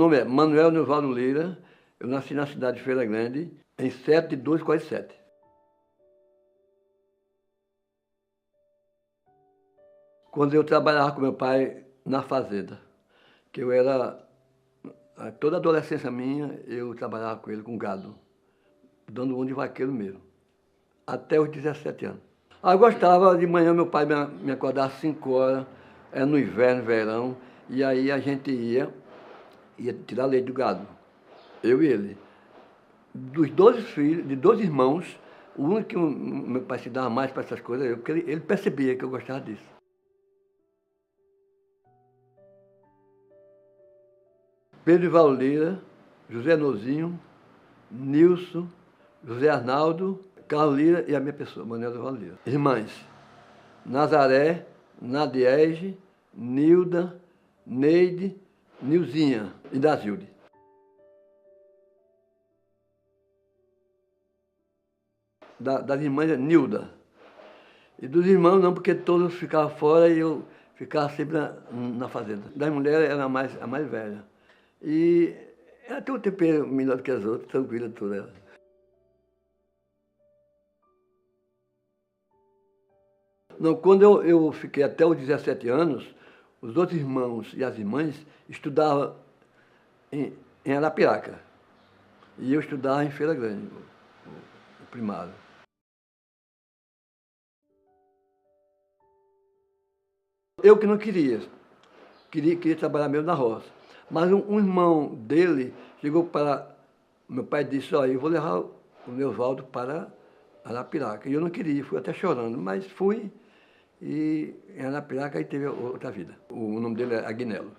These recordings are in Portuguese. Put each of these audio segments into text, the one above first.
nome é Manuel Neuvaldo Lira. Eu nasci na cidade de Feira Grande em 7/2/47. Quando eu trabalhava com meu pai na fazenda, que eu era, toda a adolescência minha, eu trabalhava com ele com gado, dando um de vaqueiro mesmo, até os 17 anos. Eu gostava, de manhã meu pai me acordava às 5 horas, era no inverno, verão, e aí a gente ia tirar leite do gado, eu e ele. Dos 12 filhos, de 12 irmãos, o único que meu pai se dava mais para essas coisas era eu, porque ele percebia que eu gostava disso. Pedro Ivaldo Lira, José Nozinho, Nilson, José Arnaldo, Carlos Lira e a minha pessoa, Manuel Ivaldo Lira. Irmãs, Nazaré, Nadiege, Nilda, Neide, Nilzinha e Dazilde. Das irmãs é Nilda. E dos irmãos não, porque todos ficavam fora e eu ficava sempre na fazenda. Das mulheres era a mais velha. E ela tem um tempero melhor do que as outras, tranquila toda ela. Não, quando eu fiquei até os 17 anos, os outros irmãos e as irmãs estudavam em Arapiraca. E eu estudava em Feira Grande, o primário. Eu que não queria trabalhar mesmo na roça. Mas um irmão dele chegou para meu pai e disse, olha, eu vou levar o Neuvaldo para Arapiraca. E eu não queria, fui até chorando, mas fui e em Arapiraca aí teve outra vida. O nome dele é Agnello.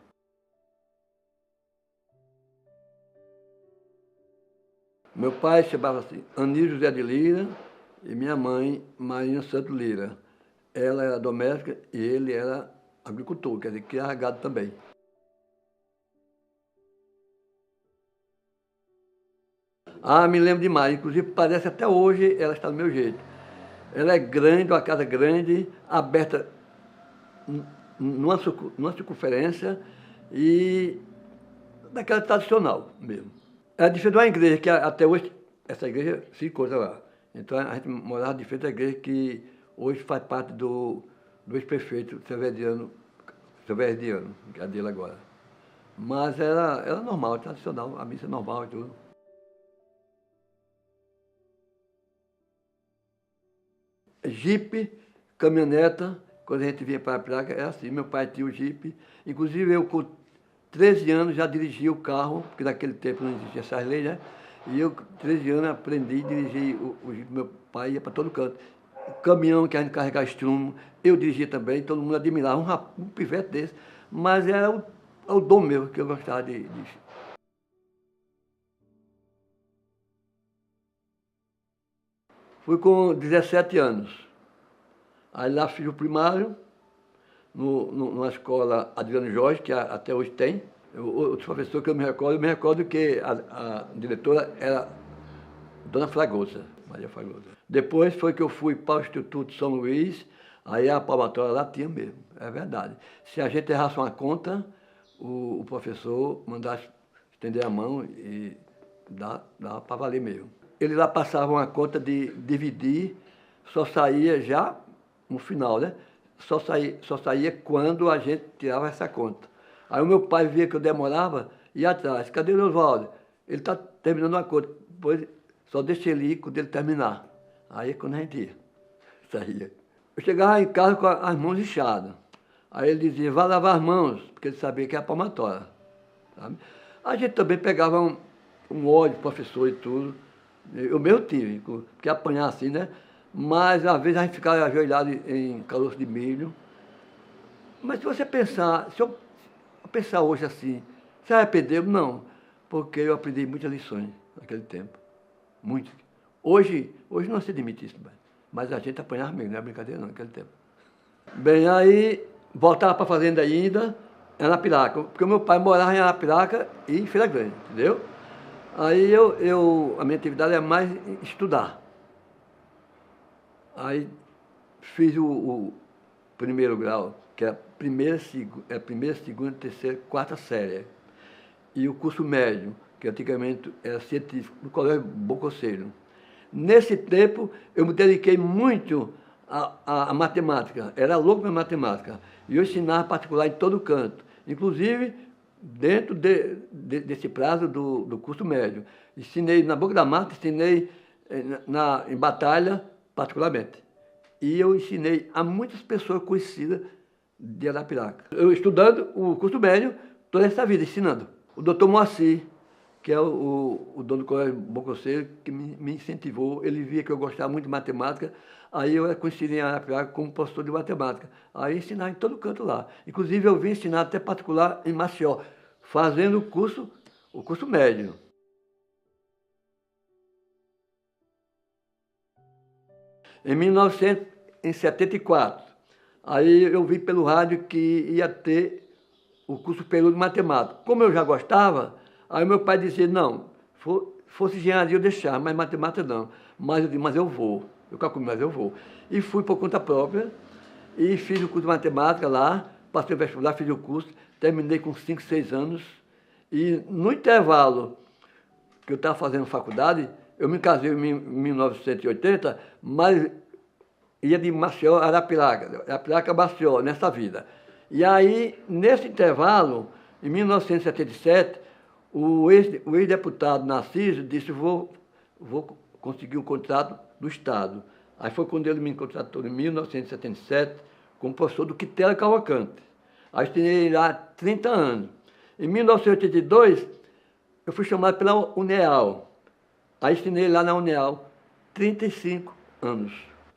Meu pai chamava-se Anísio José de Lira e minha mãe, Marina Santos Lira. Ela era doméstica e ele era agricultor, quer dizer, criava gado também. Me lembro demais. Inclusive, parece até hoje ela está do meu jeito. Ela é grande, uma casa grande, aberta numa circunferência e daquela tradicional mesmo. Era de frente de uma igreja, que até hoje, essa igreja ficou lá. Então, a gente morava de frente da igreja que hoje faz parte do ex-prefeito Severiano, que é a dele agora. Mas era normal, tradicional, a missa normal e tudo. Jipe, caminhoneta, quando a gente vinha para a placa, era assim, meu pai tinha o jipe. Inclusive eu com 13 anos já dirigia o carro, porque naquele tempo não existia essas leis, né? E eu com 13 anos aprendi a dirigir o jipe, meu pai ia para todo canto. O caminhão que a gente carregava estrumo, eu dirigia também, todo mundo admirava, um pivete desse. Mas era o dom meu que eu gostava de. Fui com 17 anos. Aí lá fiz o primário, numa escola Adriano Jorge, que até hoje tem. Outro professor que eu me recordo que a diretora era Dona Fragosa, Maria Fragosa. Depois foi que eu fui para o Instituto São Luís, aí a palmatória lá tinha mesmo, é verdade. Se a gente errasse uma conta, o professor mandasse estender a mão e dava para valer mesmo. Ele lá passava uma conta de dividir, só saía já no final, né? Só saía quando a gente tirava essa conta. Aí o meu pai via que eu demorava, ia atrás. Cadê o Oswaldo? Ele está terminando a conta. Depois só deixa ele ir quando ele terminar. Aí é quando a gente ia, saía. Eu chegava em casa com as mãos inchadas. Aí ele dizia, vai lavar as mãos, porque ele sabia que era palmatória. Sabe? A gente também pegava um ódio, professor e tudo. Eu mesmo tive, porque apanhar assim, né? Mas às vezes a gente ficava ajoelhado em caroço de milho. Mas se você pensar, se eu pensar hoje assim, você arrependeu? Não, porque eu aprendi muitas lições naquele tempo. Muitas. Hoje não se admite isso, mas a gente apanhava mesmo, não é brincadeira não, naquele tempo. Bem, aí voltava para a fazenda ainda, em Arapiraca, porque o meu pai morava em Arapiraca e em Feira Grande, entendeu? Aí a minha atividade é mais estudar. Aí fiz o primeiro grau, que é a primeira, segunda, terceira, quarta série. e o curso médio, que antigamente era científico, no Colégio Bom Conselho. Nesse tempo, eu me dediquei muito à matemática, era louco pela matemática, e eu ensinava particular em todo canto, inclusive dentro desse prazo do curso médio. Ensinei na Boca da Mata, ensinei em Batalha, particularmente. E eu ensinei a muitas pessoas conhecidas de Arapiraca. Eu estudando o curso médio, toda essa vida ensinando. O doutor Moacir, que é o dono do Colégio Bom Conselho, que me incentivou, ele via que eu gostava muito de matemática, aí eu era conhecido em Arapiraca como professor de matemática. Aí ensinava em todo canto lá. Inclusive eu vim ensinar até particular em Maceió, fazendo o curso médio. Em 1974, aí eu vi pelo rádio que ia ter o curso superior de matemática. Como eu já gostava, aí meu pai dizia, não, fosse engenharia eu deixava, mas matemática não. Mas eu disse, mas eu vou. Eu calculo, mas eu vou. E fui por conta própria e fiz o curso de matemática lá, passei o vestibular, fiz o curso, terminei com 5, 6 anos. E no intervalo que eu estava fazendo faculdade, eu me casei em 1980, mas ia de Maceió a Arapiraca a Maceió, nessa vida. E aí, nesse intervalo, em 1977, o ex-deputado Narciso disse, vou conseguir um contrato do Estado. Aí foi quando ele me contratou, em 1977, como professor do Quitela Cavalcante. Aí estudei lá 30 anos. Em 1982, eu fui chamado pela UNEAL. Aí ensinei lá na UNEAL 35 anos.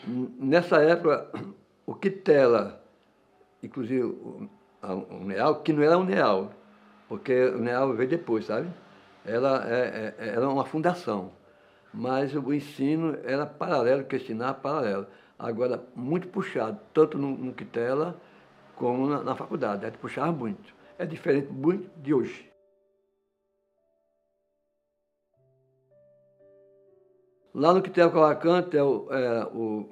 Nessa época, o Quitela, inclusive a UNEAL, que não era a UNEAL, porque a UNEAL veio depois, sabe? Ela era uma fundação, mas o ensino era paralelo, que eu ensinava paralelo. Agora, muito puxado, tanto no Quitela como na faculdade. A gente puxava muito. É diferente muito de hoje. Lá no Quitela Cavalcante o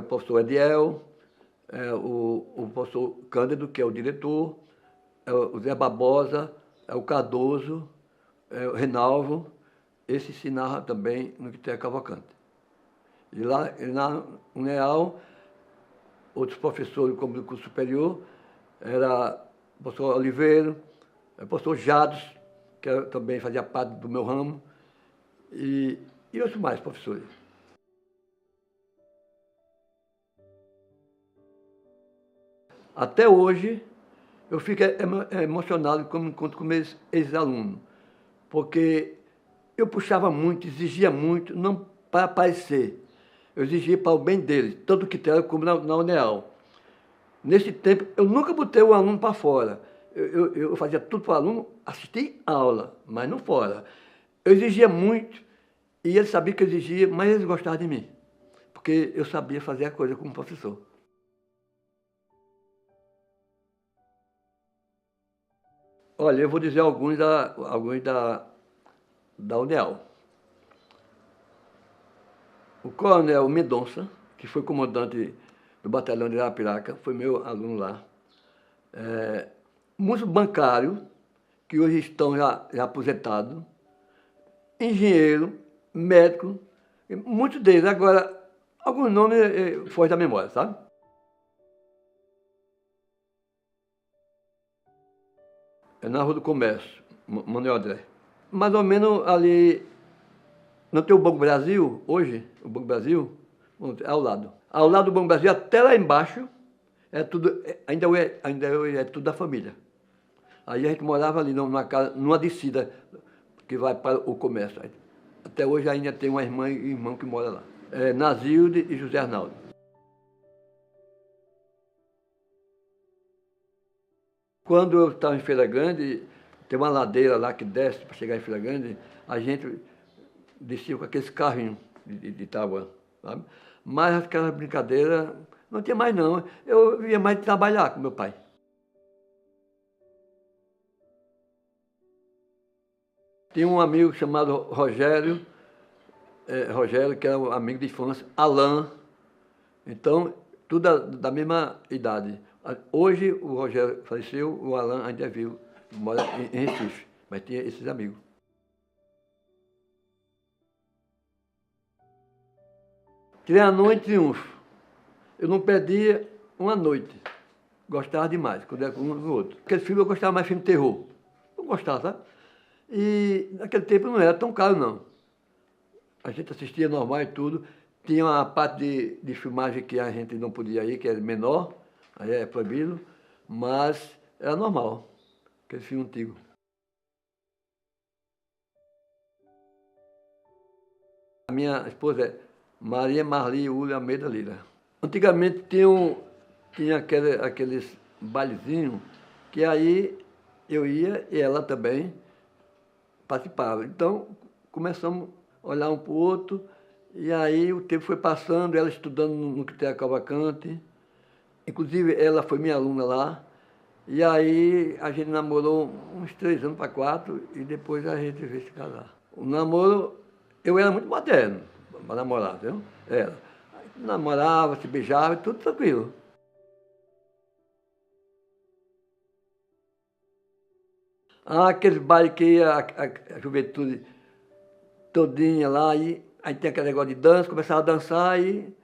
professor Ediel, o professor Cândido, que é o diretor, o Zé Barbosa, o Cardoso, o Renalvo, esse ensinava também no Quitela Cavalcante. E lá no UNEAL, outros professores como do curso superior, era o professor Oliveira, o professor Jados, que também fazia parte do meu ramo, e outros mais professores. Até hoje, eu fico emocionado quando me encontro com meus ex-alunos, porque eu puxava muito, exigia muito, não para aparecer, eu exigia para o bem deles, tanto que Quitela como na UNEAL. Nesse tempo, eu nunca botei o aluno para fora. Eu fazia tudo para o aluno assistir aula, mas não fora. Eu exigia muito, e eles sabiam que eu exigia, mas eles gostavam de mim, porque eu sabia fazer a coisa como professor. Olha, eu vou dizer alguns da UNEAL. O coronel Mendonça, que foi comandante do batalhão de Arapiraca, foi meu aluno lá. Muitos bancários, que hoje estão já aposentados, engenheiro, médico, muitos deles. Agora, alguns nomes fogem da memória, sabe? É na Rua do Comércio, Manuel André. Mais ou menos ali, não tem o Banco Brasil hoje? O Banco Brasil? É ao lado. Ao lado do Banco Brasil, até lá embaixo, é tudo, ainda é tudo da família. Aí a gente morava ali numa casa, numa descida que vai para o comércio. Até hoje ainda tem uma irmã e irmão que mora lá. Nazilde e José Arnaldo. Quando eu estava em Feira Grande, tem uma ladeira lá que desce para chegar em Feira Grande, a gente descia com aqueles carrinhos de tábua, sabe? Mas aquelas brincadeiras não tinha mais não. Eu ia mais trabalhar com meu pai. Tinha um amigo chamado Rogério, que era um amigo de infância, Alain. Então, tudo da mesma idade. Hoje o Rogério faleceu, o Alain ainda é vivo, mora em Recife. mas tinha esses amigos. Trianon e Triunfo. Eu não perdia uma noite. Gostava demais, quando era com um e com o outro. Aquele filme eu gostava mais de filme de terror. Eu gostava, sabe? E naquele tempo não era tão caro, não. A gente assistia normal e tudo. Tinha uma parte de filmagem que a gente não podia ir, que era menor, aí é proibido, mas era normal, aquele filme antigo. A minha esposa é Maria Marli Uli Almeida Lira. Antigamente tinha aqueles bailezinhos que aí eu ia e ela também participava. Então começamos a olhar um para o outro e aí o tempo foi passando, ela estudando no Critério Cavalcante. Inclusive ela foi minha aluna lá. E aí a gente namorou uns 3 anos para 4 e depois a gente veio se casar. O namoro, eu era muito moderno para namorar, viu? Era. Namorava, se beijava, tudo tranquilo. Ah, aqueles bailes que ia a juventude todinha lá, e aí tem aquele negócio de dança, começava a dançar e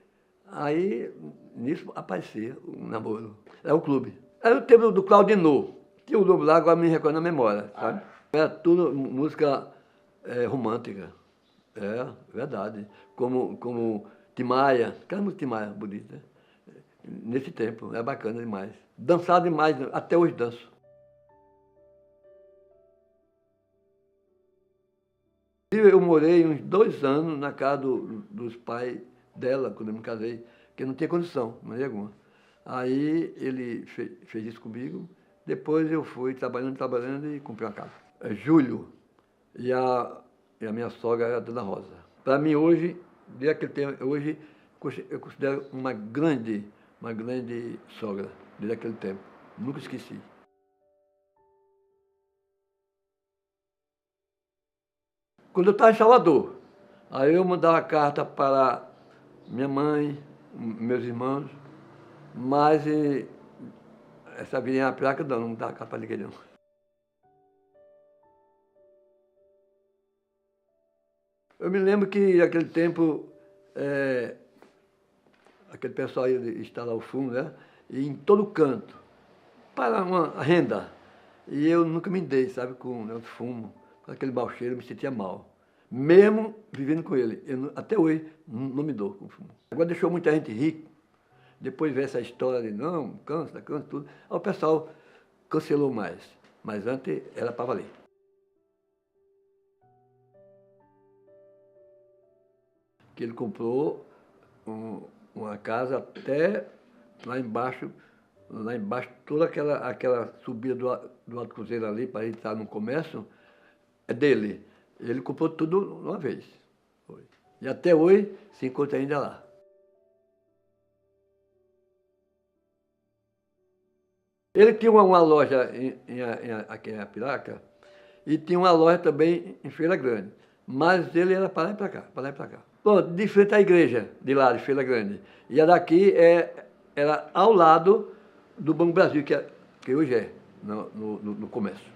aí nisso aparecia o namoro. Era o clube. Era o tempo do Claudinô. Tinha o nome lá, agora me recordo na memória, sabe? Era tudo música romântica. É, verdade. Como Tim Maia, aquela música Tim Maia, bonita. Nesse tempo, é bacana demais. Dançava demais, até hoje danço. Eu morei uns 2 anos na casa dos pais dela, quando eu me casei, porque não tinha condição, de maneira alguma. Aí ele fez isso comigo, depois eu fui trabalhando e comprei uma casa. É Júlio e a minha sogra era a Dona Rosa. Para mim hoje, desde aquele tempo, hoje eu considero uma grande sogra, desde aquele tempo. Nunca esqueci. Quando eu estava em Salvador, aí eu mandava carta para minha mãe, meus irmãos, mas essa virinha a placa não dava carta para ninguém não. Eu me lembro que naquele tempo, aquele pessoal ia instalar o fumo, né? E em todo canto, para uma renda. E eu nunca me dei, sabe, com o fumo, com aquele mau cheiro, eu me sentia mal. Mesmo vivendo com ele. Até hoje não me dou com fumo. Agora deixou muita gente rica. Depois veio essa história de não, cansa, tudo. Aí o pessoal cancelou mais. Mas antes era para valer. Que ele comprou uma casa até lá embaixo, toda aquela subida do Alto Cruzeiro ali, para entrar no comércio, é dele. Ele comprou tudo de uma vez. E até hoje se encontra ainda lá. Ele tinha uma loja aqui em Arapiraca e tinha uma loja também em Feira Grande. Mas ele era para lá e para cá, para lá e para cá. Bom, de frente à igreja, de lá, de Feira Grande. E a daqui era ao lado do Banco Brasil, que hoje é, no comércio.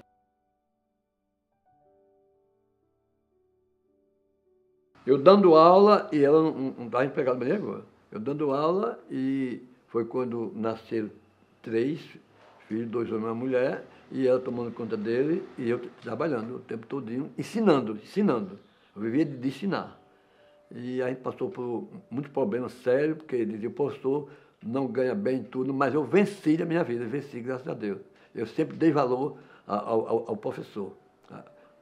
Eu dando aula, e ela não estava empregada mais agora. Eu dando aula, e foi quando nasceram 3 filhos, 2 homens e uma mulher, e ela tomando conta dele, e eu trabalhando o tempo todinho, ensinando. Eu vivia de ensinar. E a gente passou por muitos problemas sérios, porque ele dizia, o pastor não ganha bem tudo, mas eu venci a minha vida, venci, graças a Deus. Eu sempre dei valor ao professor.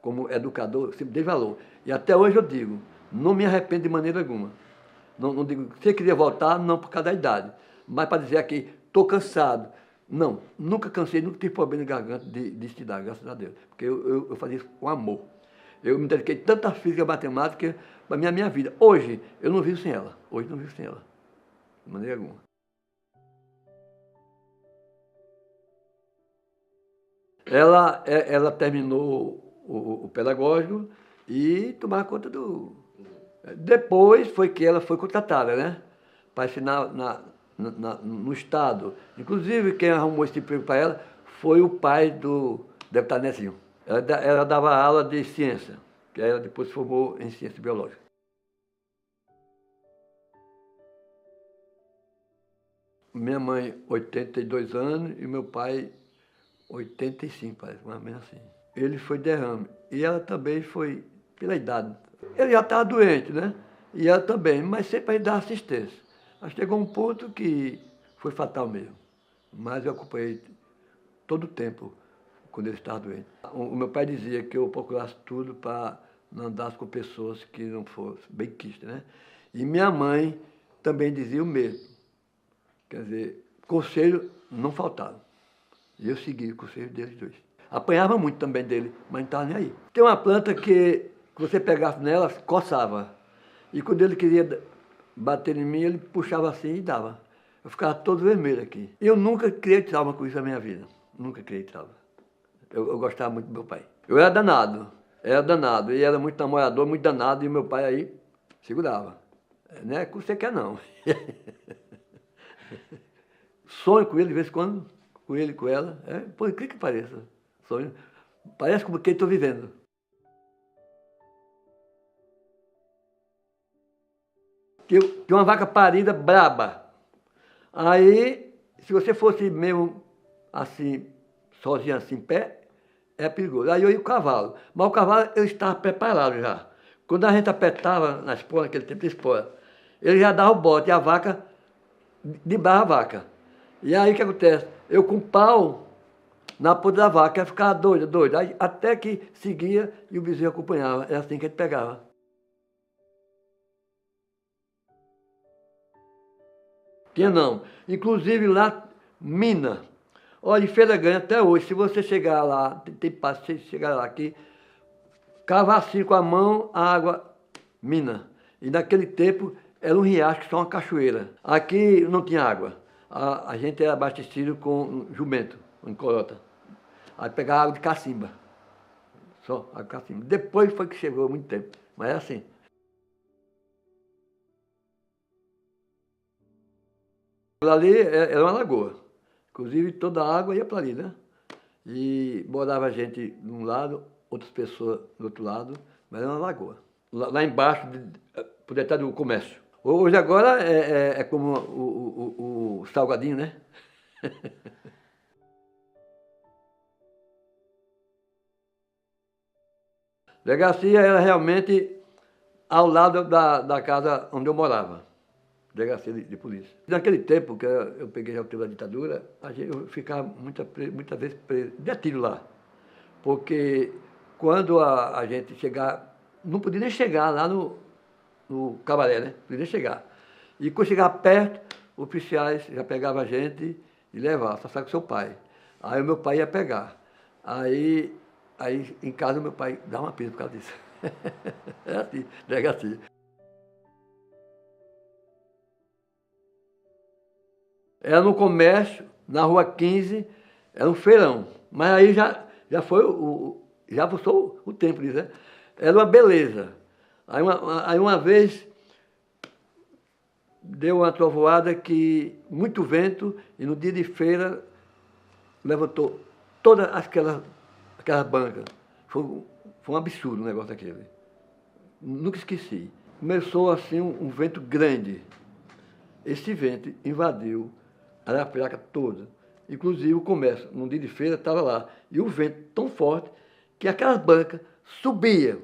Como educador, eu sempre dei valor. E até hoje eu digo, não me arrependo de maneira alguma. Não digo, você queria voltar, não por causa da idade, mas para dizer aqui, estou cansado. Não, nunca cansei, nunca tive problema de garganta de estudar, graças a Deus. Porque eu fazia isso com amor. Eu me dediquei tanto à física e à matemática para a minha vida. Hoje, eu não vivo sem ela. Hoje não vivo sem ela. De maneira alguma. Ela terminou o pedagógico e tomava conta do... Depois foi que ela foi contratada, né? Para ensinar no Estado. Inclusive, quem arrumou esse emprego para ela foi o pai do deputado Nezinho. Ela dava aula de ciência, que ela depois se formou em ciência biológica. Minha mãe, 82 anos, e meu pai, 85, parece, mais ou menos assim. Ele foi derrame. E ela também foi pela idade. Ele já estava doente, né? E ela também, mas sempre a gente dava assistência. Mas chegou um ponto que foi fatal mesmo. Mas eu acompanhei todo o tempo quando ele estava doente. O meu pai dizia que eu procurasse tudo para não andasse com pessoas que não fossem benquistas, né? E minha mãe também dizia o mesmo. Quer dizer, conselho não faltava. E eu segui o conselho deles dois. Apanhava muito também dele, mas não estava nem aí. Tem uma planta que você pegasse nela, coçava. E quando ele queria bater em mim, ele puxava assim e dava. Eu ficava todo vermelho aqui. Eu nunca criei trauma com isso na minha vida. Nunca criei trauma. Eu gostava muito do meu pai. Eu era danado. E era muito namorador, muito danado, e meu pai aí segurava. Não é que você quer, não. Sonho com ele de vez em quando, com ele, com ela. Por incrível que pareça. Sonho. Parece como quem estou vivendo. Tinha uma vaca parida braba. Aí, se você fosse mesmo assim, sozinho assim, em pé, é perigoso. Aí eu ia o cavalo. Mas o cavalo, eu estava preparado já. Quando a gente apertava na espora, naquele tempo de espora, ele já dava o bote e a vaca, debaixo a vaca. E aí o que acontece? Eu com o pau na ponta da vaca, ia ficar doida. Aí, até que seguia e o bezerro acompanhava. É assim que a gente pegava. Tinha não. Inclusive lá, mina. Olha, em Feira Grande até hoje, se você chegar lá, tem passo, se chegar lá aqui, cavar assim com a mão, a água, mina. E naquele tempo era um riacho, só uma cachoeira. Aqui não tinha água. A gente era abastecido com jumento, com corota. Aí pegava água de cacimba. Só água de cacimba. Depois foi que chegou muito tempo. Mas é assim. Ali era uma lagoa. Inclusive toda a água ia para ali, né? E morava gente de um lado, outras pessoas do outro lado, mas era uma lagoa. Lá embaixo, por detrás do comércio. Hoje agora é como o salgadinho, né? Delegacia era realmente ao lado da casa onde eu morava. Delegacia de polícia. Naquele tempo que eu peguei já o tempo da ditadura, eu ficava muitas vezes preso, detido lá. Porque quando a gente chegar, não podia nem chegar lá no cabaré, né? Não podia nem chegar. E quando chegava perto, os oficiais já pegavam a gente e levavam, só sai com seu pai. Aí o meu pai ia pegar. Aí em casa meu pai dava uma pena por causa disso. É assim, delegacia. Era no comércio, na rua 15, era um feirão. Mas aí já foi já passou o tempo disso, né? Era uma beleza. Aí uma vez deu uma trovoada que muito vento e no dia de feira levantou todas aquelas bancas. Foi um absurdo o negócio aquele. Nunca esqueci. Começou assim um vento grande. Esse vento invadiu a Arapiraca toda. Inclusive o comércio, num dia de feira, estava lá. E o vento tão forte que aquelas bancas subiam,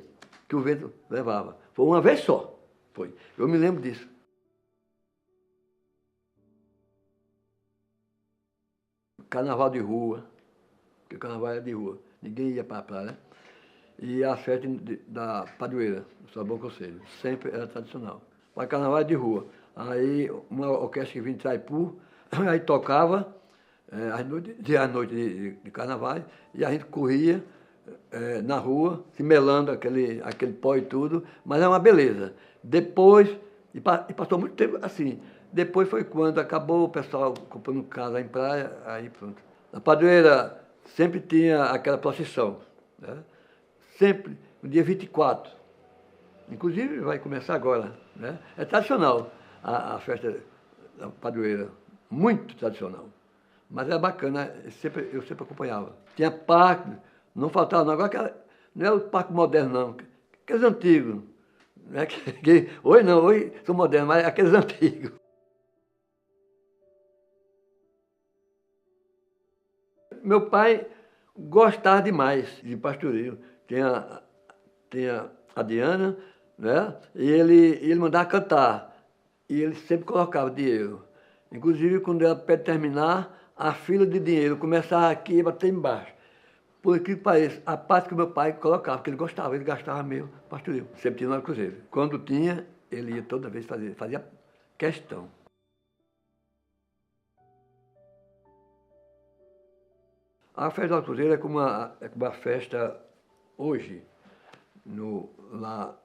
que o vento levava. Foi uma vez só. Foi. Eu me lembro disso. Carnaval de rua, porque o carnaval era de rua. Ninguém ia para a praia, né? E a festa da padroeira, do Sabão Conselho. Sempre era tradicional. Para carnaval de rua. Aí uma orquestra que vinha de Itaipu, aí tocava à noite de carnaval, e a gente corria na rua, se melando aquele pó e tudo, mas é uma beleza. Depois, e passou muito tempo assim, depois foi quando acabou o pessoal comprando casa em praia, aí pronto. A padroeira sempre tinha aquela procissão, né? Sempre, no dia 24. Inclusive vai começar agora, né? É tradicional a festa da padroeira, muito tradicional. Mas era bacana, eu sempre acompanhava. Tinha parque Não faltava, não. Agora não é o parque moderno, não. Aqueles antigos. Não é hoje não, hoje são modernos, mas aqueles antigos. Meu pai gostava demais de pastoreio. Tinha a Diana, né? E ele mandava cantar. E ele sempre colocava dinheiro. Inclusive, quando era para terminar, a fila de dinheiro começava aqui e bater embaixo. Por incrível que pareça, a parte que meu pai colocava, porque ele gostava, ele gastava meio pastoreio. Sempre tinha no cruzeiro. Quando tinha, ele ia toda vez fazer, fazia questão. A festa do cruzeiro é como uma festa hoje, lá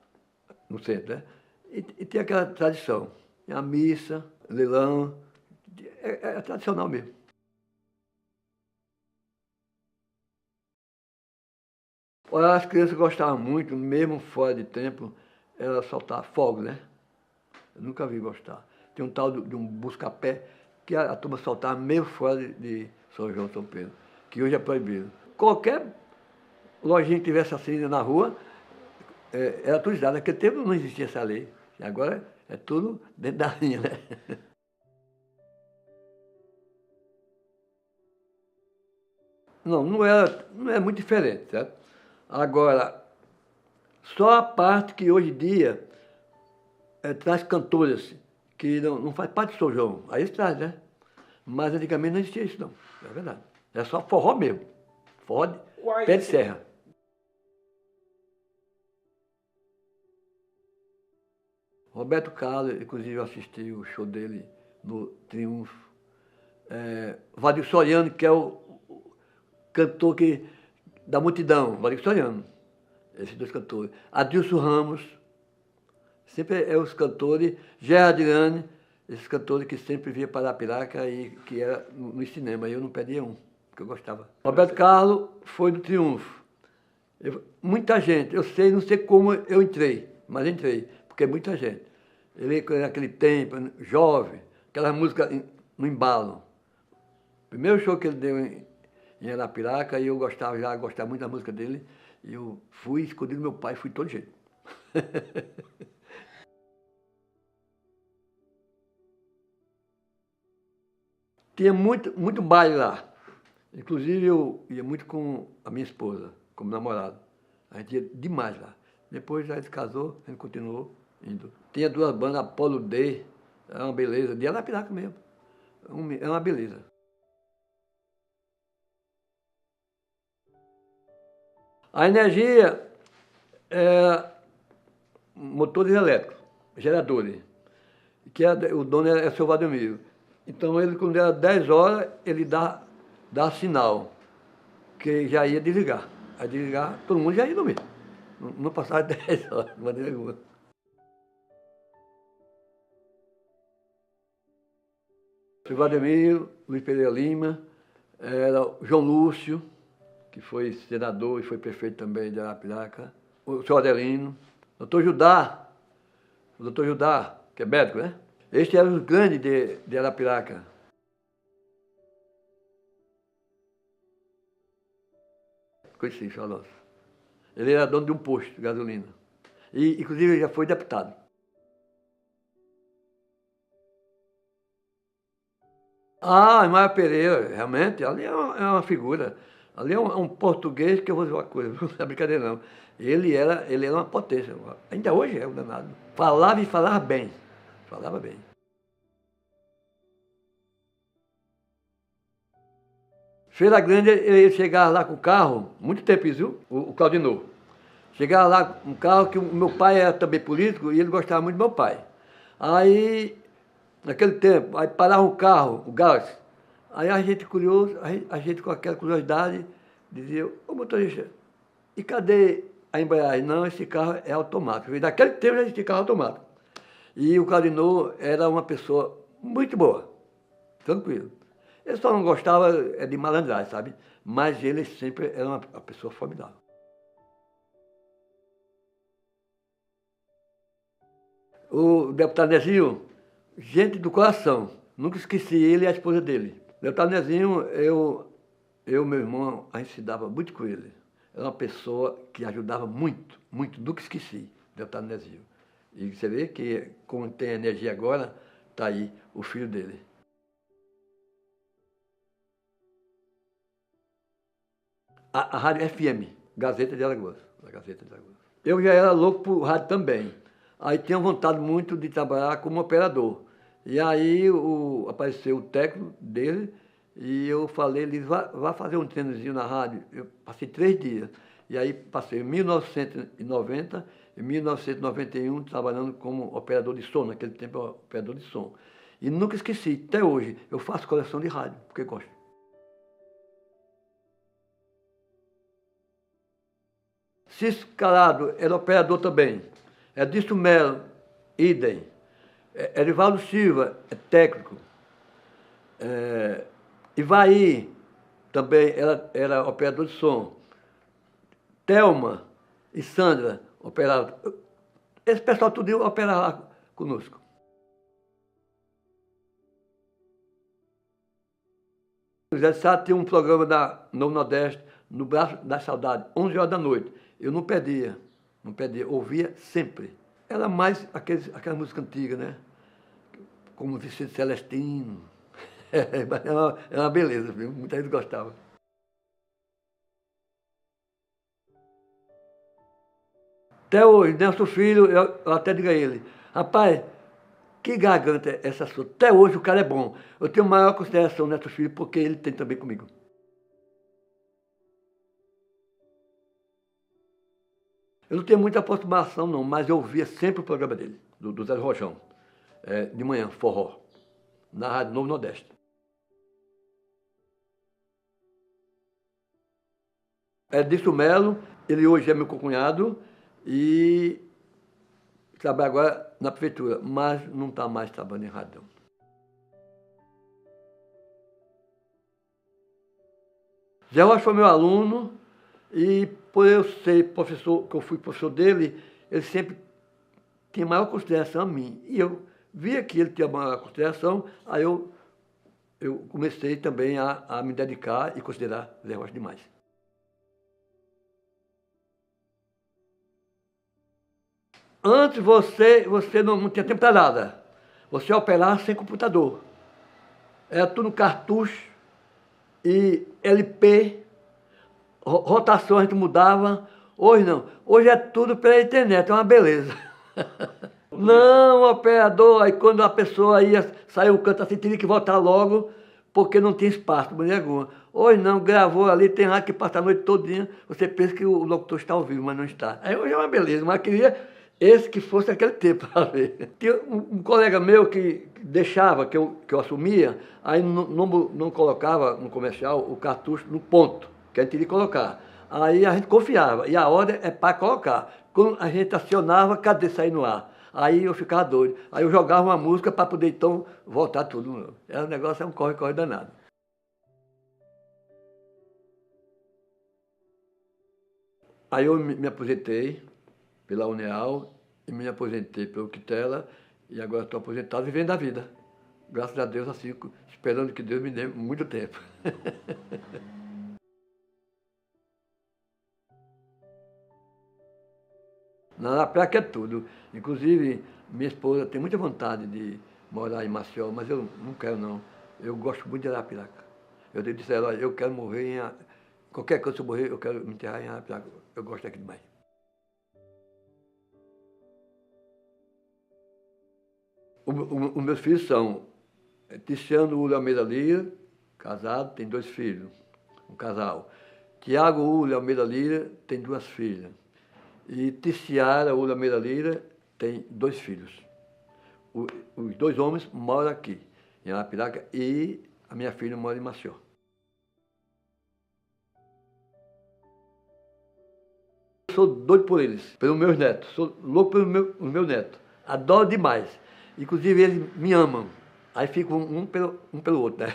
no centro, né? E tem aquela tradição. A missa, leilão, é tradicional mesmo. Olha, as crianças gostavam muito, mesmo fora de tempo, era soltar fogo, né? Eu nunca vi gostar. Tem um tal de um busca-pé que a turma soltava mesmo fora de São João, São Pedro, que hoje é proibido. Qualquer lojinha que tivesse acesa na rua era autorizada. Naquele tempo não existia essa lei. E agora é tudo dentro da linha, né? Não é muito diferente, certo? Agora, só a parte que hoje em dia traz cantores que não faz parte de São João. Aí eles trazem, né? Mas antigamente não existia isso, não. É verdade. É só forró mesmo. Forró de pé de serra. Roberto Carlos, inclusive eu assisti o show dele no Triunfo. Valdir Soriano, que é o cantor da multidão, Valdir Soriano. Esses dois cantores. Adilson Ramos, sempre é os cantores. Gerardiane, esses cantores que sempre via para Arapiraca e que era no cinema. Eu não perdia um, porque eu gostava. Roberto Carlos foi do Triunfo. Muita gente, eu não sei como eu entrei, mas entrei, porque muita gente. Ele, naquele tempo, jovem, aquela música no embalo. Primeiro show que ele deu em Arapiraca, e eu gostava muito da música dele, e eu fui escondido do meu pai, fui de todo jeito. Tinha muito baile lá. Inclusive, eu ia muito com a minha esposa, como namorado. A gente ia demais lá. Depois a gente casou, a gente continuou indo. Tinha duas bandas, Apolo D, era uma beleza, de Arapiraca mesmo. É uma beleza. A energia é motores elétricos, geradores, que o dono é o seu Valdemiro. Então, ele, quando era 10 horas, ele dá sinal, que já ia desligar. Aí desligar, todo mundo já ia dormir. Não passava 10 horas, de maneira alguma. O Valdemiro, Luiz Pereira Lima, era o João Lúcio, que foi senador e foi prefeito também de Arapiraca, o senhor Adelino, o doutor Judá, que é médico, né? Este era o grande de Arapiraca. Conheci, senhor Alonso. Ele era dono de um posto de gasolina. E, inclusive, ele já foi deputado. Maia Pereira, realmente, ali é uma figura. Ali é um português que eu vou dizer uma coisa, não é brincadeira não. Ele era uma potência. Ainda hoje é o danado. Falava e falava bem. Falava bem. Feira Grande, ele chegava lá com o carro, muito tempo isso, viu? O Claudinor. Chegava lá com um carro que o meu pai era também político e ele gostava muito do meu pai. Aí, naquele tempo, aí parava um carro, o Galaxy. Aí a gente curioso, a gente com aquela curiosidade, dizia, ô motorista, e cadê a embreagem? Não, esse carro é automático. Naquele tempo já existia carro automático. E o Claudinor era uma pessoa muito boa, tranquilo. Ele só não gostava de malandragem, sabe? Mas ele sempre era uma pessoa formidável. O deputado Nezinho, gente do coração. Nunca esqueci ele e a esposa dele. O deputado Nezinho, meu irmão, a gente se dava muito com ele. era uma pessoa que ajudava muito, muito, nunca esqueci de estar no Nesio. E você vê que, como tem energia agora, está aí o filho dele. A rádio FM, Gazeta de Alagoas. A Gazeta de Alagoas. Eu já era louco por rádio também. Aí tinha vontade muito de trabalhar como operador. E aí apareceu o técnico dele e eu falei, ele vá fazer um treinozinho na rádio. Eu passei 3 dias. E aí passei em 1990 e 1991 trabalhando como operador de som, naquele tempo eu era operador de som. E nunca esqueci, até hoje, eu faço coleção de rádio, porque gosto. Cisco Calado era operador também. Edilson Melo, idem. Erivaldo Silva, é técnico. Ivaí, também era operador de som. Thelma e Sandra operavam. Esse pessoal tudo operava lá conosco. O José de Sá tinha um programa no Nordeste, no Braço da Saudade, 11 horas da noite. Eu não perdia, ouvia sempre. Era mais aquela música antiga, né? Como Vicente Celestino. Era uma beleza, viu? Muita gente gostava. Até hoje, Nelson Filho, eu até digo a ele, rapaz, que garganta é essa sua? Até hoje o cara é bom. Eu tenho maior consideração Nelson Filho porque ele tem também comigo. Eu não tenho muita aproximação não, mas eu ouvia sempre o programa dele, do Zé Rojão, de manhã, forró, na Rádio Novo Nordeste. Edilson Melo, ele hoje é meu cunhado e trabalha agora na prefeitura, mas não está mais trabalhando em rádio. Zé Rocha foi meu aluno e por eu ser professor, que eu fui professor dele, ele sempre tinha maior consideração a mim. E eu via que ele tinha maior consideração, aí eu comecei também a me dedicar e considerar Zé Rocha demais. Antes você não tinha tempo para nada. Você operava sem computador. Era tudo cartucho e LP, rotação a gente mudava. Hoje não. Hoje é tudo pela internet, é uma beleza. Não, operador, aí quando a pessoa ia sair o canto assim, tinha que voltar logo, porque não tinha espaço de maneira alguma. Hoje não, gravou ali, tem lá que passa a noite todinha, você pensa que o locutor está ao vivo, mas não está. Aí hoje é uma beleza, mas queria esse que fosse aquele tempo para ver. Tinha um colega meu que deixava, que eu assumia, aí não colocava no comercial o cartucho no ponto, que a gente iria colocar. Aí a gente confiava, e a ordem é para colocar. Quando a gente acionava, cadê sair no ar? Aí eu ficava doido. Aí eu jogava uma música para poder então voltar tudo. Era um negócio, é um corre-corre danado. Aí eu me aposentei pela Uneal e me aposentei pelo Quitela e agora estou aposentado vivendo a vida. Graças a Deus, assim, esperando que Deus me dê muito tempo. Na praia é tudo. Inclusive, minha esposa tem muita vontade de morar em Maceió, mas eu não quero não. Eu gosto muito de Arapiraca. Eu disse a ela, eu quero morrer qualquer coisa se eu morrer, eu quero me enterrar em Arapiraca. Eu gosto daqui demais. Os meus filhos são Tiziano Ulho Almeida Lira, casado, tem 2 filhos, um casal. Tiago Ulho Almeida Lira tem 2 filhas. E Ticiara Ulho Almeida Lira tem 2 filhos. Os 2 homens moram aqui, em Arapiraca, e a minha filha mora em Maceió. Eu sou doido por eles, pelos meus netos. Sou louco pelos meus netos. Adoro demais. Inclusive, eles me amam. Aí fica um pelo outro, né?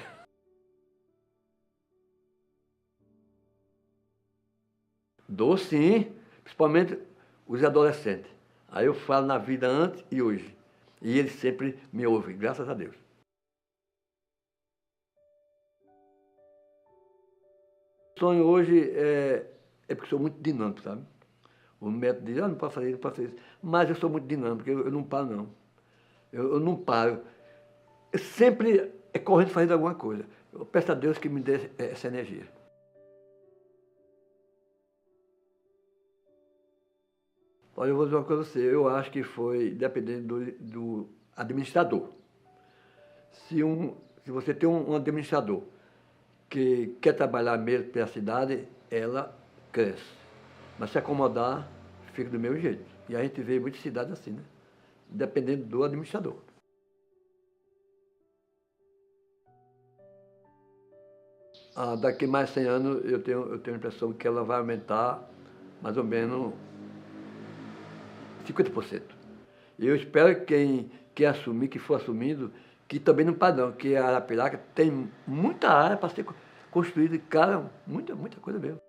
Dou sim, principalmente os adolescentes. Aí eu falo na vida antes e hoje. E eles sempre me ouvem, graças a Deus. O sonho hoje é é porque sou muito dinâmico, sabe? O médico diz, não pode fazer isso, não pode fazer isso. Mas eu sou muito dinâmico, eu não paro, não. Eu não paro. Eu sempre é correndo fazendo alguma coisa. Eu peço a Deus que me dê essa energia. Olha, eu vou dizer uma coisa a você, eu acho que foi dependendo do administrador. Se você tem um administrador que quer trabalhar mesmo pela cidade, ela cresce. Mas se acomodar, fica do mesmo jeito. E a gente vê muitas cidades assim, né? Dependendo do administrador. Daqui mais 100 anos, eu tenho a impressão que ela vai aumentar mais ou menos 50%. E eu espero que quem assumir, que for assumindo, que também não para não, que a Arapiraca tem muita área para ser construída, cara, muita, muita coisa mesmo.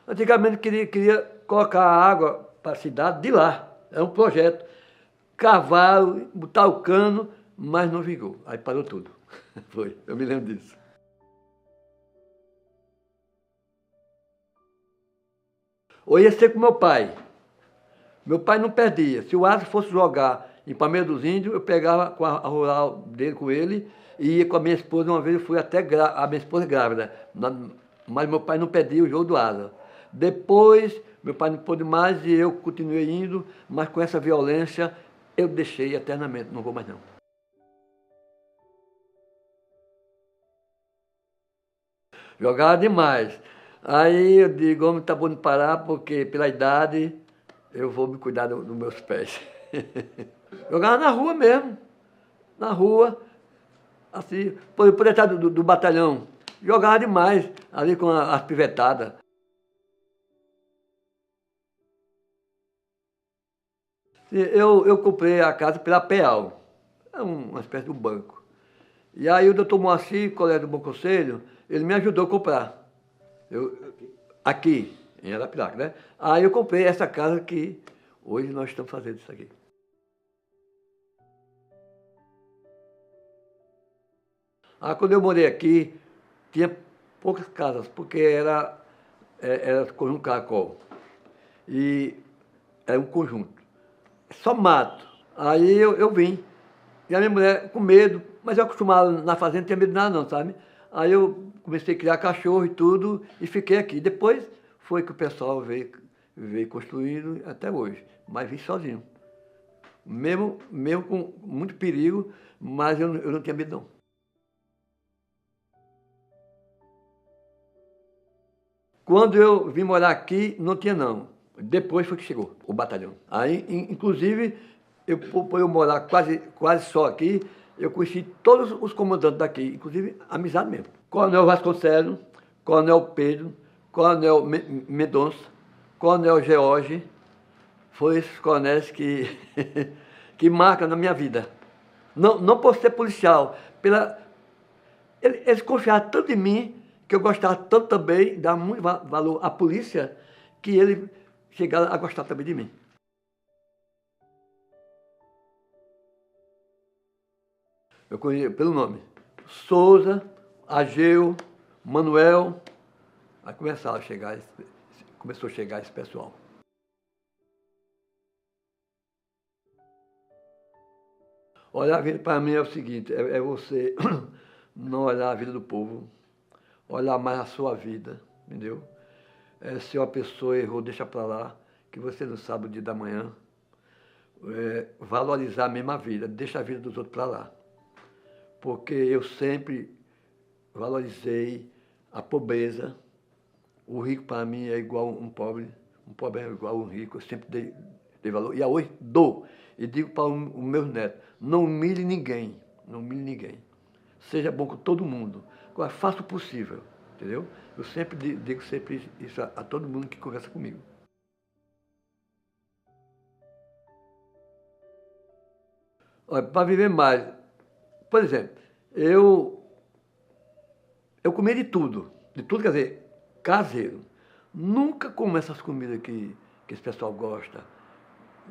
Antigamente queria colocar a água para a cidade de lá. É um projeto. Cavaram, botar o cano, mas não vingou. Aí parou tudo. Foi, eu me lembro disso. Ou ia ser com meu pai. Meu pai não perdia. Se o Asa fosse jogar em Palmeira dos Índios, eu pegava com a rural dele com ele e ia com a minha esposa. Uma vez eu fui até a minha esposa grávida, mas meu pai não perdia o jogo do Asa. Depois, meu pai não pôde mais e eu continuei indo, mas com essa violência eu deixei eternamente, não vou mais não. Jogava demais. Aí eu digo, homem, tá bom de parar, porque pela idade eu vou me cuidar dos meus pés. Jogava na rua mesmo, na rua, assim, por detrás do batalhão. Jogava demais, ali com as pivetadas. Eu comprei a casa pela PEAL, é uma espécie de um banco. E aí o doutor Moacir, colega do Bom Conselho, ele me ajudou a comprar. Aqui, em Arapiraca, né? Aí eu comprei essa casa que hoje nós estamos fazendo isso aqui. Quando eu morei aqui, tinha poucas casas, porque era conjunto Caracol. E era um conjunto. Só mato. Aí eu vim. E a minha mulher com medo, mas eu acostumado na fazenda, não tinha medo de nada não, sabe? Aí eu comecei a criar cachorro e tudo, e fiquei aqui. Depois foi que o pessoal veio construindo até hoje. Mas vim sozinho. Mesmo com muito perigo, mas eu não tinha medo não. Quando eu vim morar aqui, não tinha não. Depois foi que chegou o batalhão. Aí, inclusive, por eu morar quase só aqui, eu conheci todos os comandantes daqui, inclusive amizade mesmo. Coronel Vasconcelos, Coronel Pedro, Coronel Mendonça, Coronel George, foram esses coronéis que marcam na minha vida. Não por ser policial, eles confiaram tanto em mim, que eu gostava tanto também, dava muito valor à polícia, que eles chegaram a gostar também de mim. Eu conheço pelo nome. Souza, Ageu, Manuel. Aí começou a chegar esse pessoal. Olhar a vida para mim é o seguinte, é você não olhar a vida do povo, olhar mais a sua vida, entendeu? Se uma pessoa errou, deixa para lá, que você não sabe o dia da manhã. Valorizar mesmo a vida, deixa a vida dos outros para lá. Porque eu sempre valorizei a pobreza. O rico para mim é igual a um pobre é igual a um rico, eu sempre dei valor. E hoje dou. E digo para os meus netos, não humilhe ninguém, não humilhe ninguém. Seja bom com todo mundo. Agora, faça o possível, entendeu? Eu sempre digo sempre isso a todo mundo que conversa comigo. Olha, para viver mais, por exemplo, eu comi de tudo, quer dizer, caseiro. Nunca como essas comidas que esse pessoal gosta,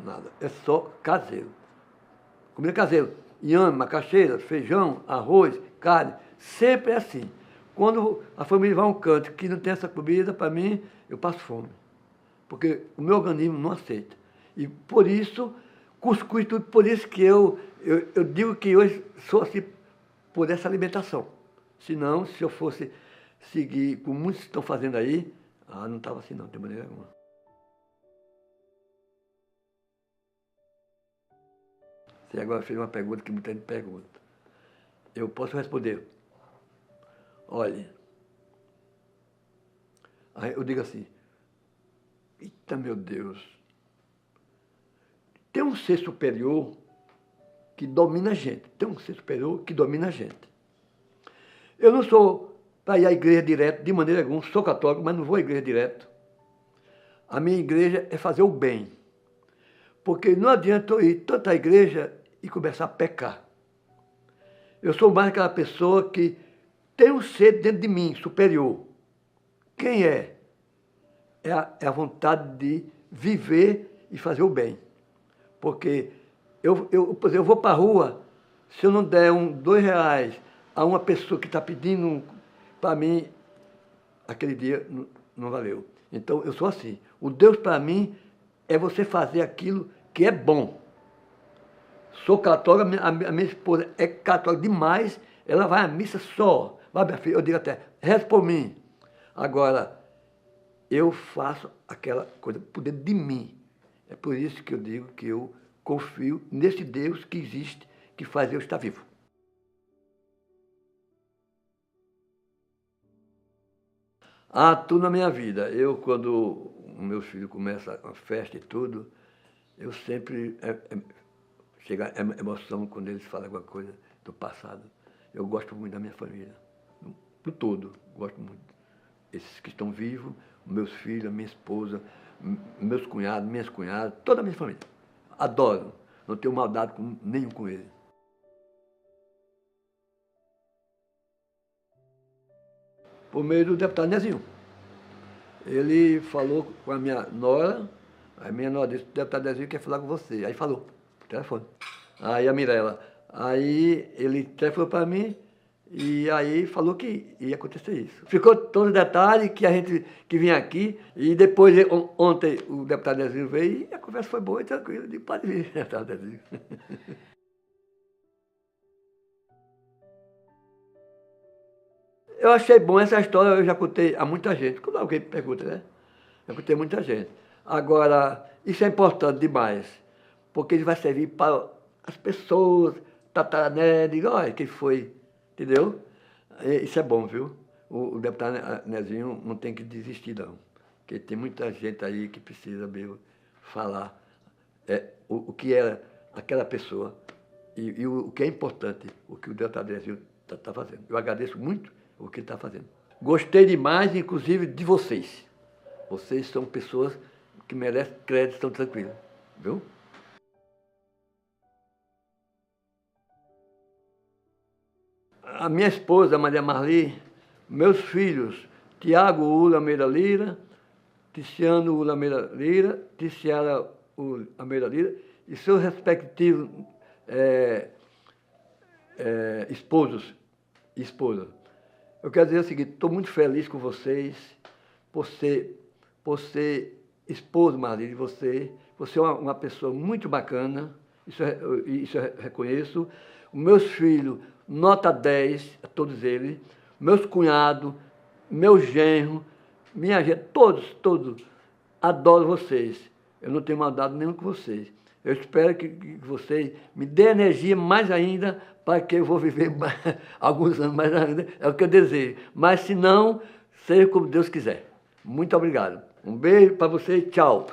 nada. É só caseiro. Comida caseira. Inhame, macaxeira, feijão, arroz, carne. Sempre é assim. Quando a família vai a um canto que não tem essa comida, para mim, eu passo fome. Porque o meu organismo não aceita. E por isso, cuscuz tudo, por isso que eu digo que hoje sou assim por essa alimentação. Senão, se eu fosse seguir como muitos estão fazendo aí, não estava assim não, de maneira alguma. Você agora fez uma pergunta que muita gente pergunta. Eu posso responder. Olha, aí eu digo assim, eita meu Deus, tem um ser superior que domina a gente, tem um ser superior que domina a gente. Eu não sou para ir à igreja direto, de maneira alguma, sou católico, mas não vou à igreja direto. A minha igreja é fazer o bem. Porque não adianta eu ir tanto à igreja e começar a pecar. Eu sou mais aquela pessoa que tem um ser dentro de mim, superior. Quem é? É a vontade de viver e fazer o bem. Porque por exemplo, eu vou para a rua, se eu não der R$2 a uma pessoa que está pedindo, para mim, aquele dia não valeu. Então, eu sou assim. O Deus, para mim, é você fazer aquilo que é bom. Sou católica, a minha esposa é católica demais, ela vai à missa só. Vai, minha filha, eu digo até, reza por mim. Agora, eu faço aquela coisa por dentro de mim. É por isso que eu digo que eu confio nesse Deus que existe, que faz eu estar vivo. Tudo na minha vida. Eu, quando o meu filho começa a festa e tudo, eu sempre... chega a emoção quando eles falam alguma coisa do passado. Eu gosto muito da minha família. Por todo, gosto muito. Esses que estão vivos, meus filhos, a minha esposa, meus cunhados, minhas cunhadas, toda a minha família. Adoro. Não tenho maldade nenhum com eles. Por meio do deputado Nezinho. Ele falou com a minha nora, a minha nora disse, o deputado Nezinho quer falar com você. Aí falou, por telefone. Aí a Mirella. Aí ele telefonou para mim e aí falou que ia acontecer isso. Ficou todo o detalhe que a gente que vinha aqui e depois, ontem, o deputado Nezinho veio e a conversa foi boa e tranquila. Eu disse, pode vir, deputado Nezinho. Eu achei bom essa história, eu já contei a muita gente. Quando alguém pergunta, né? Eu contei a muita gente. Agora, isso é importante demais, porque ele vai servir para as pessoas, tatarané, diga, olha, quem foi, entendeu? Isso é bom, viu? O deputado Nezinho não tem que desistir, não. Porque tem muita gente aí que precisa mesmo falar o que é aquela pessoa e o que é importante, o que o deputado Nezinho está fazendo. Eu agradeço muito o que ele está fazendo. Gostei demais, inclusive, de vocês. Vocês são pessoas que merecem crédito, estão tranquilos, viu? A minha esposa, Maria Marli, meus filhos, Tiago Ula Meira Lira, Ticiano Ula Meira Lira, Ticiara Ula Meira Lira, e seus respectivos esposos e esposas. Eu quero dizer o seguinte, estou muito feliz com vocês, por ser esposo, Marli, de você. Você é uma pessoa muito bacana, isso eu reconheço. Os meus filhos, nota 10, a todos eles. Meus cunhados, meu genro, minha gente, todos, adoro vocês. Eu não tenho maldade nenhuma com vocês. Eu espero que vocês me dêem energia mais ainda para que eu vou viver alguns anos mais ainda. É o que eu desejo. Mas se não, seja como Deus quiser. Muito obrigado. Um beijo para vocês. Tchau.